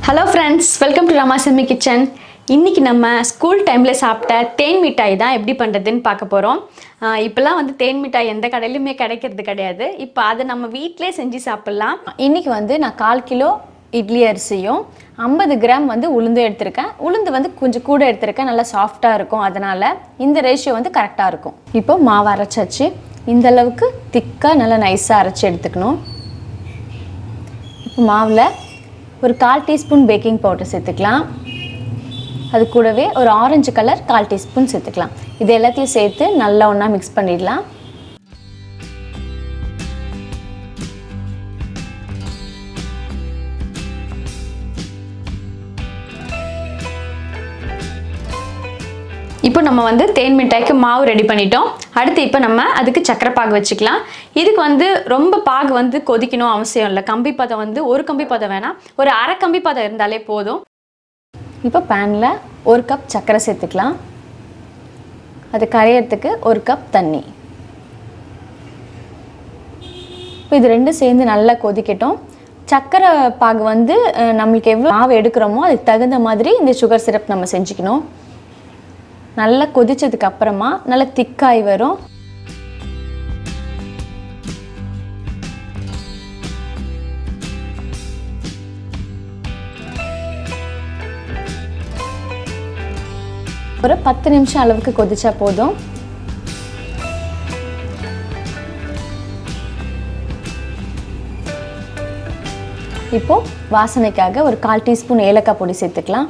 Hello friends, welcome to Ramas Yummy Kitchen. இன்னைக்கு நம்ம school டைம்ல சாப்பிட்ட தேன் மிட்டாய் தான் எப்படி பண்றதுன்னு பார்க்க போறோம். இப்பலாம் வந்து தேன் மிட்டாய் எந்த கடையிலுமே கிடைக்கிறது கிடையாது. இப்போ அதை நம்ம வீட்லயே செஞ்சு சாப்பிடலாம். இன்னைக்கு வந்து நான் 1/4 கிலோ இட்லி அரிசியும் 50 கிராம் வந்து உளுந்து எடுத்திருக்கேன். உளுந்து வந்து கொஞ்சம் கூட எடுத்திருக்கேன், நல்லா சாஃப்டா இருக்கும். அதனால இந்த ரேஷியோ வந்து கரெக்டா இருக்கும். இப்போ மாவு அரைச்சாச்சு. இந்த அளவுக்கு திக்கா நல்லா நைஸா அரைச்சு எடுத்துக்கணும். இப்போ மாவுல ஒரு 1/4 டீஸ்பூன் பேக்கிங் பவுடர் சேர்த்துக்கலாம். அது கூடவே ஒரு ஆரஞ்சு கலர் 1/4 டீஸ்பூன் சேர்த்துக்கலாம். இது எல்லாத்தையும் சேர்த்து நல்லா ஒன்றா மிக்ஸ் பண்ணிடலாம். இப்போ நம்ம வந்து தேன் மிட்டாய்க்கு மாவு ரெடி பண்ணிட்டோம். அடுத்து இப்போ நம்ம அதுக்கு சக்கரை பாகு வச்சுக்கலாம். இதுக்கு வந்து ரொம்ப பாகு வந்து கொதிக்கணும் அவசியம் இல்லை. கம்பி பதம் வந்து ஒரு கம்பி பதம் வேணாம், ஒரு அரை கம்பி பதம் இருந்தாலே போதும். இப்போ பேனில் 1 கப் சக்கரை சேர்த்துக்கலாம். அது கரையிறதுக்கு 1 கப் தண்ணி. இப்போ இது ரெண்டும் சேர்ந்து நல்லா கொதிக்கட்டும். சக்கரை பாகு வந்து நம்மளுக்கு எவ்வளோ மாவு எடுக்கிறோமோ அதுக்கு தகுந்த மாதிரி இந்த சுகர் சிரப் நம்ம செஞ்சுக்கணும். நல்லா கொதிச்சதுக்கு அப்புறமா நல்லா திக்காய் வரும். ஒரு 10 நிமிஷம் அளவுக்கு கொதிச்சா போதும். இப்போ வாசனைக்காக ஒரு 1/4 டீஸ்பூன் ஏலக்காய் பொடி சேர்த்துக்கலாம்.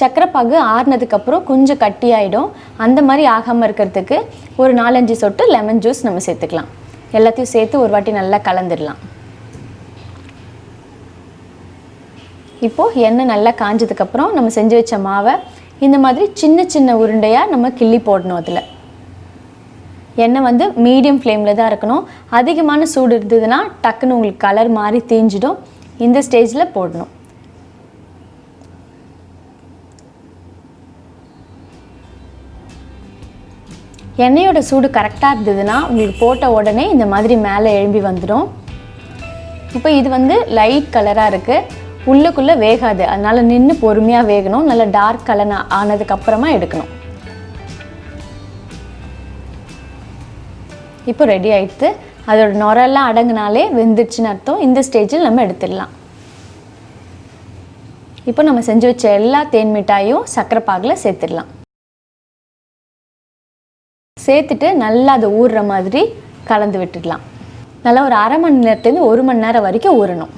சக்கரை பாகு ஆறுனதுக்கு அப்புறம் கொஞ்சம் கட்டி ஆகிடும். அந்த மாதிரி ஆகாமல் இருக்கிறதுக்கு ஒரு 4-5 சொட்டு லெமன் ஜூஸ் நம்ம சேர்த்துக்கலாம். எல்லாத்தையும் சேர்த்து ஒரு வாட்டி நல்லா கலந்துடலாம். இப்போது எண்ணெய் நல்லா காஞ்சதுக்கப்புறம் நம்ம செஞ்சு வச்ச மாவை இந்த மாதிரி சின்ன சின்ன உருண்டையாக நம்ம கிள்ளி போடணும். அதில் எண்ணெய் வந்து மீடியம் ஃப்ளேமில் தான் இருக்கணும். அதிகமான சூடு இருந்ததுன்னா டக்குன்னு உங்களுக்கு கலர் மாதிரி தீஞ்சிடும். இந்த ஸ்டேஜில் போடணும். எண்ணெயோட சூடு கரெக்டாக இருந்ததுன்னா உங்களுக்கு போட்ட உடனே இந்த மாதிரி மேலே எழும்பி வந்துடும். இப்போ இது வந்து லைட் கலராக இருக்குது, உள்ளுக்குள்ளே வேகாது. அதனால் நின்று பொறுமையாக வேகணும். நல்லா டார்க் கலர் ஆனதுக்கப்புறமா எடுக்கணும். இப்போ ரெடி ஆகிடுது. அதோட நுரெல்லாம் அடங்கினாலே வெந்துடுச்சுன்னு அர்த்தம். இந்த ஸ்டேஜில் நம்ம எடுத்துடலாம். இப்போ நம்ம செஞ்சு வச்ச எல்லா தேன் மிட்டாயும் சக்கரை பாகில் சேர்த்துடலாம். சேர்த்துட்டு நல்லா அதை ஊறுற மாதிரி கலந்து விட்டுடலாம். நல்லா ஒரு அரை மணி நேரத்துலேருந்து 1 மணி நேரம் வரைக்கும் ஊறணும்.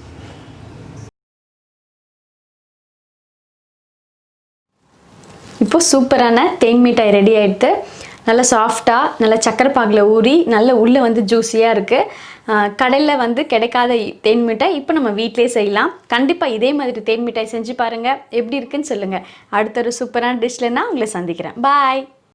இப்போ சூப்பரான தேன் மிட்டாய் ரெடி ஆகிடுது. நல்லா சாஃப்டாக நல்லா சக்கரை பாகில் ஊறி நல்ல உள்ளே வந்து ஜூஸியாக இருக்குது. கடையில் வந்து கிடைக்காத தேன் மிட்டாய் இப்போ நம்ம வீட்டிலே செய்யலாம். கண்டிப்பாக இதே மாதிரி தேன் மிட்டாய் செஞ்சு பாருங்கள், எப்படி இருக்குன்னு சொல்லுங்கள். அடுத்த ஒரு சூப்பரான டிஷ்லன்னா உங்களை சந்திக்கிறேன். பாய்.